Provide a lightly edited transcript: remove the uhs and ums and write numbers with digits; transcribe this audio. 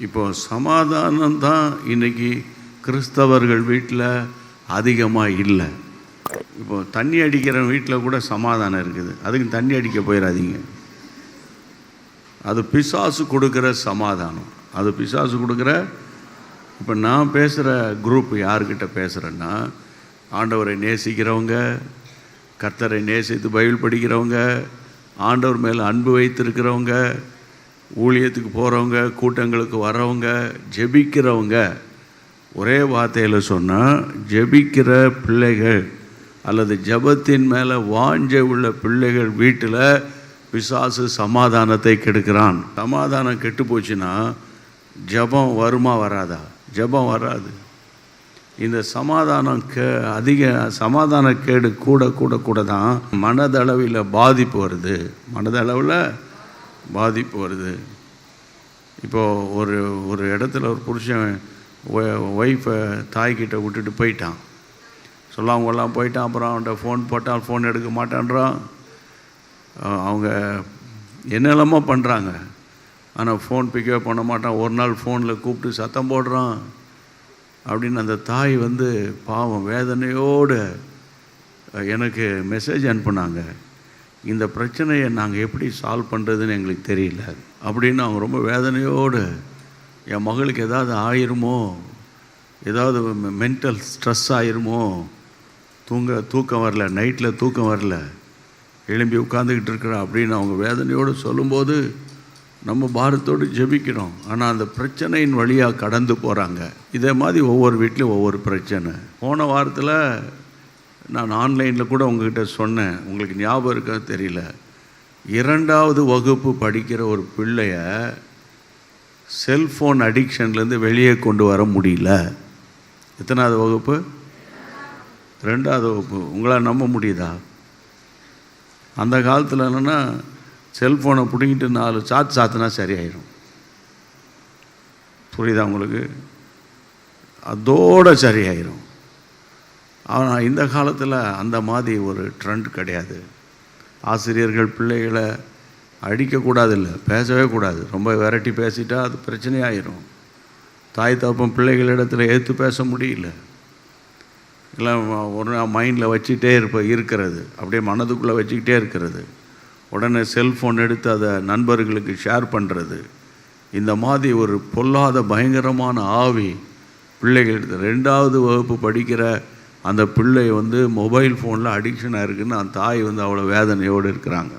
இப்போ சமாதானம் தான் இன்றைக்கி கிறிஸ்தவர்கள் வீட்டில் அதிகமாக இல்லை. இப்போ தண்ணி அடிக்கிற வீட்டில் கூட சமாதானம் இருக்குது. அதுக்கு தண்ணி அடிக்க போயிடாதீங்க. அது பிசாசு கொடுக்குற சமாதானம், அது பிசாசு கொடுக்குற. இப்போ நான் பேசுகிற குரூப் யார்கிட்ட பேசுகிறேன்னா, ஆண்டவரை நேசிக்கிறவங்க, கர்த்தரை நேசித்து பைபிள் படிக்கிறவங்க, ஆண்டவர் மேலே அன்பு வைத்திருக்கிறவங்க, ஊழியத்துக்கு போகிறவங்க, கூட்டங்களுக்கு வர்றவங்க, ஜெபிக்கிறவங்க. ஒரே வார்த்தையில் சொன்னால், ஜெபிக்கிற பிள்ளைகள் அல்லது ஜெபத்தின் மேலே வாஞ்சை உள்ள பிள்ளைகள் வீட்டில் பிசாசு சமாதானத்தை கெடுக்கிறான். சமாதானம் கெட்டு போச்சுன்னா ஜெபம் வருமா வராதா? ஜெபம் வராது. இந்த சமாதானம் அதிக சமாதானக்கேடு கூட கூட கூட தான் மனதளவில் பாதிப்பு வருது. மனதளவில் பாதிப்பு வருது. இப்போது ஒரு இடத்துல ஒரு புருஷன் ஒய்ஃபை தாய்கிட்ட விட்டுட்டு போயிட்டான். சொல்லாமலாம் போயிட்டான். அப்புறம் அவன்கிட்ட ஃபோன் போட்டால் ஃபோன் எடுக்க மாட்டான்றான். அவங்க என்னெல்லாமோ பண்ணுறாங்க, ஆனால் ஃபோன் பிக்கவே பண்ண மாட்டான். ஒரு நாள் ஃபோனில் கூப்பிட்டு சத்தம் போடுறான் அப்படின்னு அந்த தாய் பாவம் வேதனையோடு எனக்கு மெசேஜ் அனுப்புனாங்க. இந்த பிரச்சனையை நாங்கள் எப்படி சால்வ் பண்ணுறதுன்னு எங்களுக்கு தெரியல அப்படின்னு அவங்க ரொம்ப வேதனையோடு, என் மகளுக்கு ஏதாவது ஆயிருமோ, ஏதாவது மென்டல் ஸ்ட்ரெஸ் ஆயிருமோ, தூக்கம் வரல, நைட்டில் தூக்கம் வரல, எழும்பி உட்காந்துக்கிட்டு இருக்கிறா அப்படின்னு அவங்க வேதனையோடு சொல்லும்போது நம்ம பாரத்தோடு ஜெபிக்கிறோம். ஆனால் அந்த பிரச்சனையின் வழியாக கடந்து போகிறாங்க. இதே மாதிரி ஒவ்வொரு வீட்லேயும் ஒவ்வொரு பிரச்சனை. போன வாரத்தில் நான் ஆன்லைனில் கூட உங்ககிட்ட சொன்னேன், உங்களுக்கு ஞாபகம் இருக்கா தெரியல. 2வது வகுப்பு படிக்கிற ஒரு பிள்ளைய செல்ஃபோன் அடிக்ஷன்லேருந்து வெளியே கொண்டு வர முடியல. எத்தனாவது வகுப்பு? 2வது வகுப்பு. உங்களால் நம்ப முடியுதா? அந்த காலத்தில் என்னென்னா, செல்ஃபோனை பிடிங்கிட்டு 4 சாத்து சாத்துனா சரியாயிடும். புரியுதா உங்களுக்கு? அதோடு சரியாயிடும். ஆனால் இந்த காலத்தில் அந்த மாதிரி ஒரு ட்ரெண்ட் கிடையாது. ஆசிரியர்கள் பிள்ளைகளை அடிக்கக்கூடாது, இல்லை பேசவே கூடாது. ரொம்ப விரட்டி பேசிட்டா அது பிரச்சனையாயிரும். தாய் தகப்பன் பிள்ளைகளிடத்தில் ஏற்று பேச முடியல. எல்லாம் ஒரு மைண்டில் வச்சுக்கிட்டே இருக்கிறது, அப்படியே மனதுக்குள்ளே வச்சுக்கிட்டே இருக்கிறது. உடனே செல்ஃபோன் எடுத்து அதை நண்பர்களுக்கு ஷேர் பண்ணுறது. இந்த மாதிரி ஒரு பொல்லாத பயங்கரமான ஆவி பிள்ளைகள். 2வது வகுப்பு படிக்கிற அந்த பிள்ளை மொபைல் ஃபோனில் அடிக்ஷனாக இருக்குதுன்னு அந்த தாய் அவ்வளோ வேதனையோடு இருக்கிறாங்க.